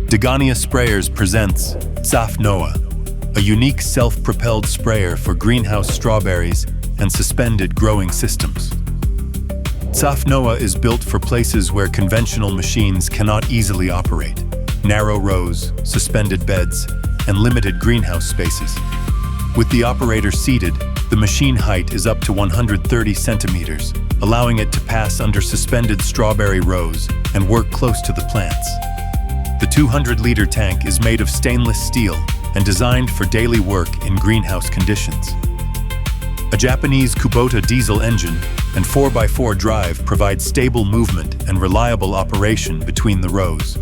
Degania Sprayers presents TZAV-NOA, a unique self-propelled sprayer for greenhouse strawberries and suspended growing systems. TZAV-NOA is built for places where conventional machines cannot easily operate: narrow rows, suspended beds, and limited greenhouse spaces. With the operator seated, the machine height is up to 130 centimeters, allowing it to pass under suspended strawberry rows and work close to the plants. The 200-liter tank is made of stainless steel and designed for daily work in greenhouse conditions. A Japanese Kubota diesel engine and 4x4 drive provide stable movement and reliable operation between the rows.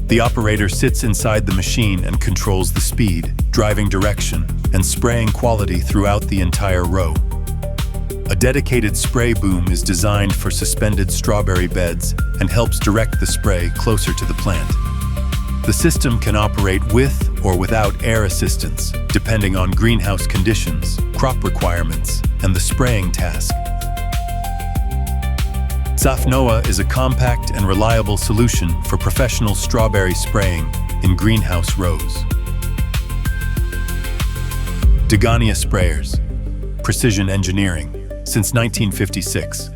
The operator sits inside the machine and controls the speed, driving direction, and spraying quality throughout the entire row. A dedicated spray boom is designed for suspended strawberry beds and helps direct the spray closer to the plant. The system can operate with or without air assistance, depending on greenhouse conditions, crop requirements, and the spraying task. TZAV-NOA is a compact and reliable solution for professional strawberry spraying in greenhouse rows. Degania Sprayers. Precision engineering since 1956.